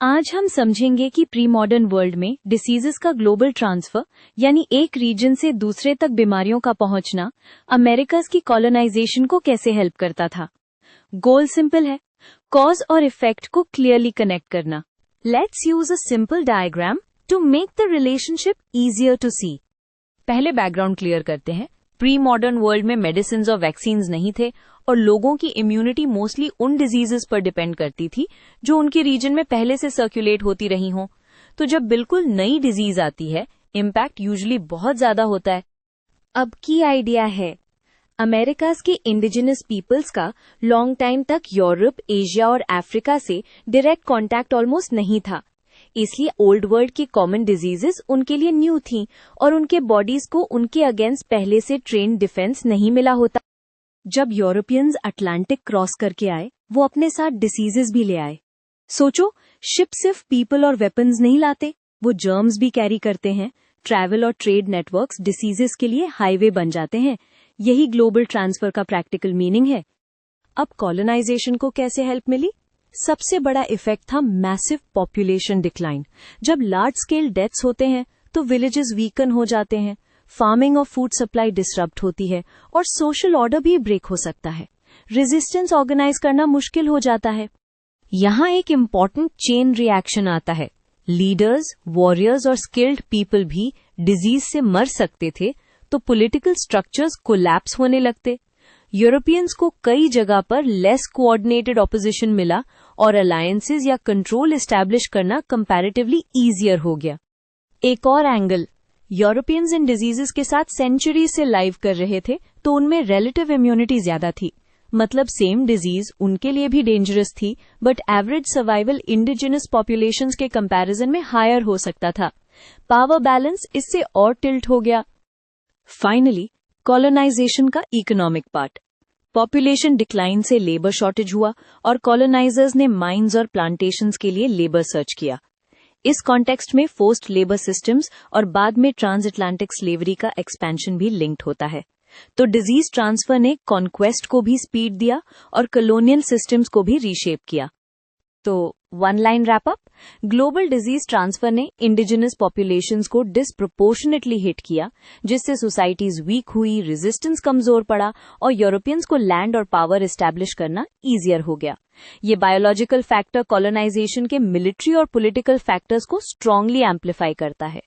आज हम समझेंगे कि प्री मॉडर्न वर्ल्ड में डिसीजेस का ग्लोबल ट्रांसफर यानी एक रीजन से दूसरे तक बीमारियों का पहुंचना अमेरिकास की कॉलोनाइजेशन को कैसे हेल्प करता था। गोल सिंपल है, कॉज और इफेक्ट को क्लियरली कनेक्ट करना। Let's use a simple diagram to make the relationship easier to see. पहले बैकग्राउंड क्लियर करते हैं। प्री मॉडर्न वर्ल्ड में मेडिसिन और वैक्सीन्स नहीं थे और लोगों की इम्यूनिटी मोस्टली उन डिजीजेस पर डिपेंड करती थी जो उनके रीजन में पहले से सर्कुलेट होती रही हों। तो जब बिल्कुल नई डिजीज आती है, इम्पैक्ट यूजुअली बहुत ज्यादा होता है। अब की आइडिया है, अमेरिकास के इंडिजिनस पीपल्स का लॉन्ग टाइम तक यूरोप, एशिया और अफ्रीका से डायरेक्ट कांटेक्ट ऑलमोस्ट नहीं था, इसलिए ओल्ड वर्ल्ड की कॉमन डिजीजेस उनके लिए न्यू थीं और उनके बॉडीज को उनके अगेंस्ट पहले से ट्रेन डिफेंस नहीं मिला होता। जब यूरोपियंस अटलांटिक क्रॉस करके आए, वो अपने साथ डिसीजेस भी ले आए। सोचो, शिप सिर्फ पीपल और वेपन्स नहीं लाते, वो जर्म्स भी कैरी करते हैं। ट्रैवल और ट्रेड नेटवर्क्स डिसीजेस के लिए हाईवे बन जाते हैं। यही ग्लोबल ट्रांसफर का प्रैक्टिकल मीनिंग है। अब कॉलोनाइजेशन को कैसे हेल्प मिली? सबसे बड़ा इफेक्ट था मैसिव पॉपुलेशन डिक्लाइन। जब लार्ज स्केल डेथ्स होते हैं तो विलेजेस वीकन हो जाते हैं, फार्मिंग और फूड सप्लाई डिसरप्ट होती है और सोशल ऑर्डर भी ब्रेक हो सकता है। रेजिस्टेंस ऑर्गेनाइज करना मुश्किल हो जाता है। यहाँ एक इम्पॉर्टेंट चेन रिएक्शन आता है। लीडर्स, वॉरियर्स और स्किल्ड पीपल भी डिजीज से मर सकते थे तो पॉलिटिकल स्ट्रक्चर्स कोलैप्स होने लगते। यूरोपियंस को कई जगह पर लेस कोऑर्डिनेटेड ऑपोजिशन मिला और अलायंसेज या कंट्रोल एस्टैब्लिश करना कंपैरेटिवली ईजियर हो गया। एक और एंगल, यूरोपियंस इन डिजीजेस के साथ सेंचुरी से लाइव कर रहे थे तो उनमें रिलेटिव इम्यूनिटी ज्यादा थी। मतलब सेम डिजीज उनके लिए भी डेंजरस थी, but average survival indigenous populations के कंपैरिजन में हायर हो सकता था। पावर बैलेंस इससे और टिल्ट हो गया। फाइनली, कॉलोनाइजेशन का इकोनॉमिक पार्ट। पॉपुलेशन डिक्लाइन से लेबर शॉर्टेज हुआ और कॉलोनाइजर्स ने माइंस और प्लांटेशंस के लिए लेबर सर्च किया। इस कॉन्टेक्स्ट में फोर्स्ड लेबर सिस्टम्स और बाद में ट्रांस अटलांटिक स्लेवरी का एक्सपेंशन भी लिंक्ड होता है। तो डिजीज ट्रांसफर ने कॉन्क्वेस्ट को भी स्पीड दिया और कॉलोनियल सिस्टम्स को भी रीशेप किया। तो one line wrap up, global disease transfer ने इंडिजिनस पॉपुलेशंस को डिस्प्रोपोर्शनेटली हिट किया, जिससे सोसाइटीज वीक हुई, रेजिस्टेंस कमजोर पड़ा और यूरोपियंस को लैंड और पावर एस्टैब्लिश करना ईजियर हो गया। ये बायोलॉजिकल फैक्टर कॉलोनाइजेशन के मिलिट्री और पॉलिटिकल फैक्टर्स को स्ट्रांगली एम्प्लीफाई करता है।